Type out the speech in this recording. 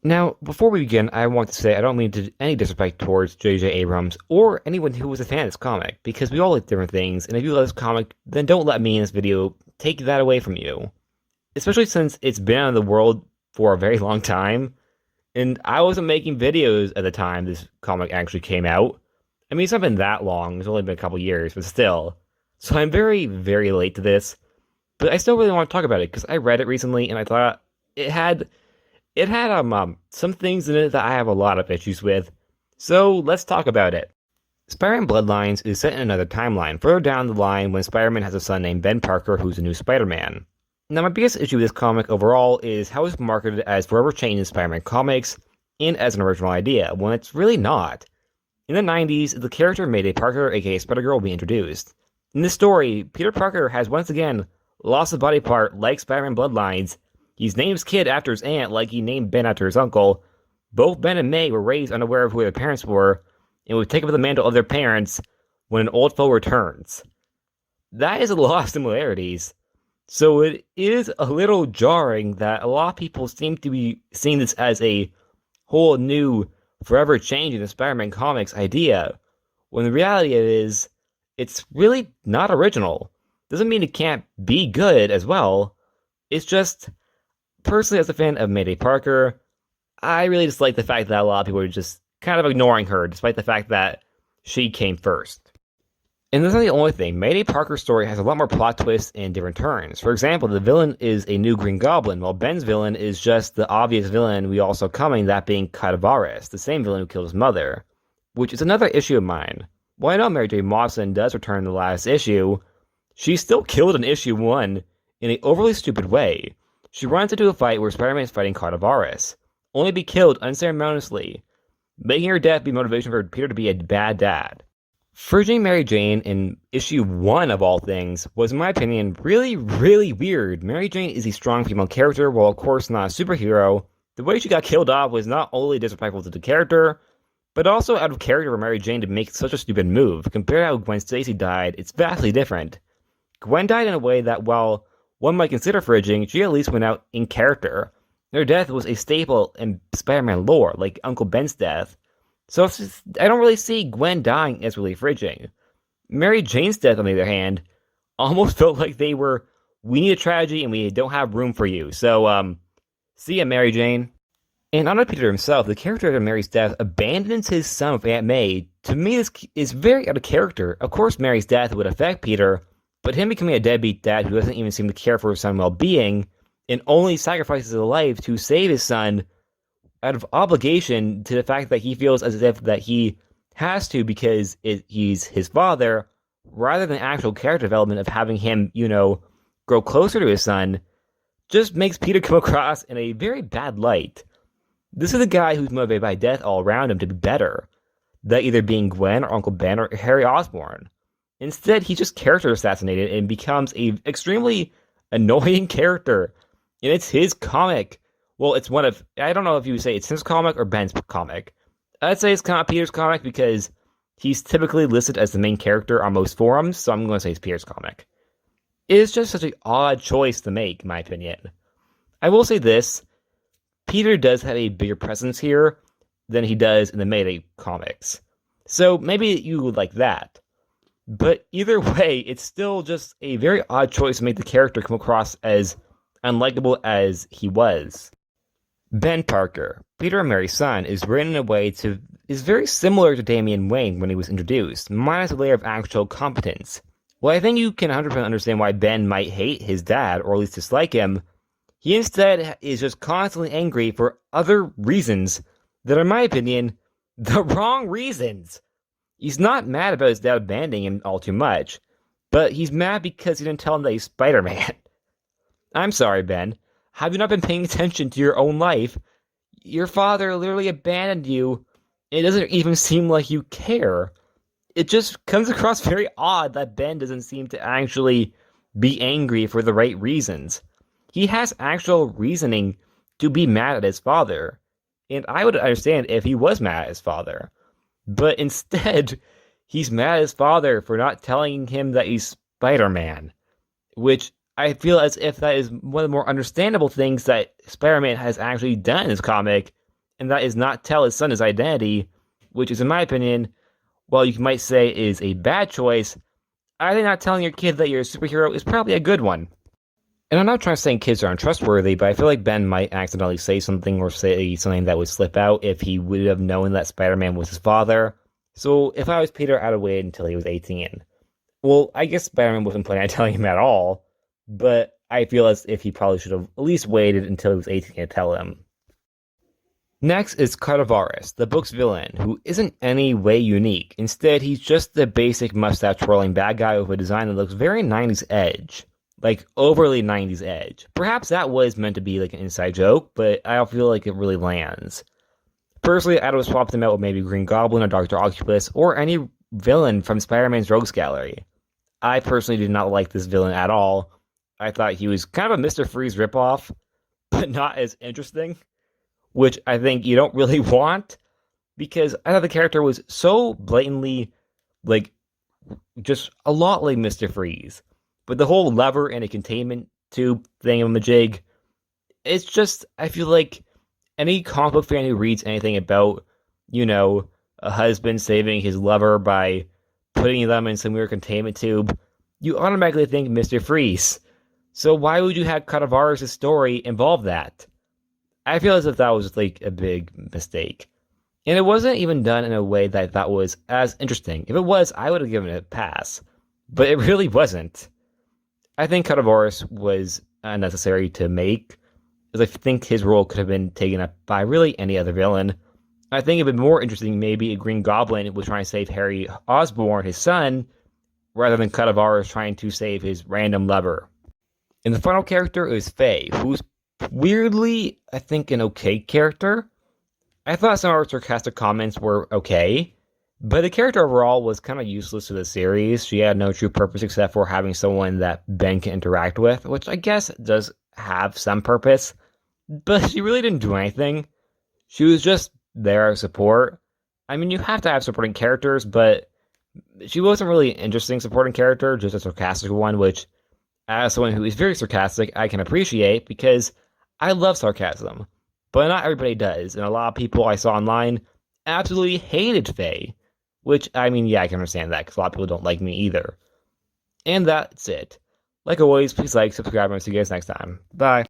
Now, before we begin, I want to say I don't mean to any disrespect towards JJ Abrams or anyone who was a fan of this comic, because we all like different things, and if you love this comic, then don't let me in this video take that away from you. Especially since it's been out of the world for a very long time, and I wasn't making videos at the time this comic actually came out. I mean, it's not been that long, it's only been a couple years, but still. So I'm very, very late to this, but I still really want to talk about it, because I read it recently, and I thought it had some things in it that I have a lot of issues with. So let's talk about it. Spider-Man Bloodlines is set in another timeline, further down the line when Spider-Man has a son named Ben Parker who's a new Spider-Man. Now my biggest issue with this comic overall is how it's marketed as forever changed in Spider-Man comics and as an original idea, when it's really not. In the 90s, the character Mayday Parker AKA Spider-Girl will be introduced. In this story, Peter Parker has once again lost a body part like Spider-Man Bloodlines. He's named his kid after his aunt like he named Ben after his uncle. Both Ben and May were raised unaware of who their parents were, and would take up the mantle of their parents when an old foe returns. That is a lot of similarities. So it is a little jarring that a lot of people seem to be seeing this as a whole new, forever changing the Spider-Man comics idea, when the reality is, it's really not original. Doesn't mean it can't be good as well. It's just, personally, as a fan of Mayday Parker, I really dislike the fact that a lot of people are just kind of ignoring her, despite the fact that she came first. And that's not the only thing. Mayday Parker's story has a lot more plot twists and different turns. For example, the villain is a new Green Goblin, while Ben's villain is just the obvious villain we all saw coming, that being Cadaverous, the same villain who killed his mother. Which is another issue of mine. While I know Mary J. Mawson does return in the last issue, she still killed in issue 1 in an overly stupid way. She runs into a fight where Spider-Man is fighting Cadaverous, only to be killed unceremoniously, making her death be motivation for Peter to be a bad dad. Fridging Mary Jane in issue 1 of all things was, in my opinion, really, really weird. Mary Jane is a strong female character, while of course not a superhero. The way she got killed off was not only disrespectful to the character, but also out of character for Mary Jane to make such a stupid move. Compared to how Gwen Stacy died, it's vastly different. Gwen died in a way that, while one might consider fridging, she at least went out in character. Her death was a staple in Spider-Man lore, like Uncle Ben's death. So I don't really see Gwen dying as really fridging. Mary Jane's death, on the other hand, almost felt like they were, we need a tragedy and we don't have room for you. So, see ya, Mary Jane. And on Peter himself, the character of Mary's death abandons his son with Aunt May. To me, this is very out of character. Of course, Mary's death would affect Peter, but him becoming a deadbeat dad who doesn't even seem to care for his son's well-being and only sacrifices his life to save his son out of obligation to the fact that he feels as if that he has to because he's his father, rather than actual character development of having him, grow closer to his son, just makes Peter come across in a very bad light. This is a guy who's motivated by death all around him to be better, that either being Gwen or Uncle Ben or Harry Osborn. Instead, he's just character assassinated and becomes a extremely annoying character. And it's his comic. Well, it's one of, I don't know if you would say it's his comic or Ben's comic. I'd say it's kind of Peter's comic because he's typically listed as the main character on most forums, so I'm going to say it's Peter's comic. It is just such an odd choice to make, in my opinion. I will say this, Peter does have a bigger presence here than he does in the Mayday comics. So maybe you would like that. But either way, it's still just a very odd choice to make the character come across as unlikable as he was. Ben Parker, Peter and Mary's son, is written in a way is very similar to Damian Wayne when he was introduced, minus a layer of actual competence. Well, I think you can 100% understand why Ben might hate his dad, or at least dislike him. He instead is just constantly angry for other reasons that are, in my opinion, the wrong reasons. He's not mad about his dad abandoning him all too much, but he's mad because he didn't tell him that he's Spider-Man. I'm sorry, Ben. Have you not been paying attention to your own life? Your father literally abandoned you. It doesn't even seem like you care. It just comes across very odd that Ben doesn't seem to actually be angry for the right reasons. He has actual reasoning to be mad at his father. And I would understand if he was mad at his father. But instead, he's mad at his father for not telling him that he's Spider-Man. Which I feel as if that is one of the more understandable things that Spider-Man has actually done in his comic, and that is not tell his son his identity, which is, in my opinion, while you might say is a bad choice, I think not telling your kid that you're a superhero is probably a good one. And I'm not trying to say kids are untrustworthy, but I feel like Ben might accidentally say something or say something that would slip out if he would have known that Spider-Man was his father. So if I was Peter, I'd have waited until he was 18. Well, I guess Spider-Man wasn't planning on telling him at all, but I feel as if he probably should have at least waited until he was 18 to tell him. Next is Cadaverous, the book's villain, who isn't any way unique. Instead, he's just the basic mustache-twirling bad guy with a design that looks very 90s edge. Like, overly 90s edge. Perhaps that was meant to be like an inside joke, but I don't feel like it really lands. Personally, I'd have swapped him out with maybe Green Goblin or Dr. Octopus, or any villain from Spider-Man's Rogues Gallery. I personally did not like this villain at all. I thought he was kind of a Mr. Freeze ripoff, but not as interesting, which I think you don't really want, because I thought the character was so blatantly, like, just a lot like Mr. Freeze. But the whole lever and a containment tube thingamajig, it's just, I feel like any comic book fan who reads anything about, a husband saving his lover by putting them in some weird containment tube, you automatically think Mr. Freeze. So why would you have Cadaverous' story involve that? I feel as if that was like a big mistake. And it wasn't even done in a way that I thought was as interesting. If it was, I would have given it a pass. But it really wasn't. I think Cadaverous was unnecessary to make, as I think his role could have been taken up by really any other villain. I think it would be more interesting maybe a Green Goblin was trying to save Harry Osborn, his son, rather than Cadaverous trying to save his random lover. And the final character is Faye, who's weirdly, I think, an okay character. I thought some of her sarcastic comments were okay, but the character overall was kind of useless to the series. She had no true purpose except for having someone that Ben can interact with, which I guess does have some purpose, but she really didn't do anything. She was just there as support. I mean, you have to have supporting characters, but she wasn't really an interesting supporting character, just a sarcastic one, which, as someone who is very sarcastic, I can appreciate, because I love sarcasm, but not everybody does, and a lot of people I saw online absolutely hated Faye. Which, I mean, yeah, I can understand that, because a lot of people don't like me either. And that's it. Like always, please like, subscribe, and I'll see you guys next time. Bye.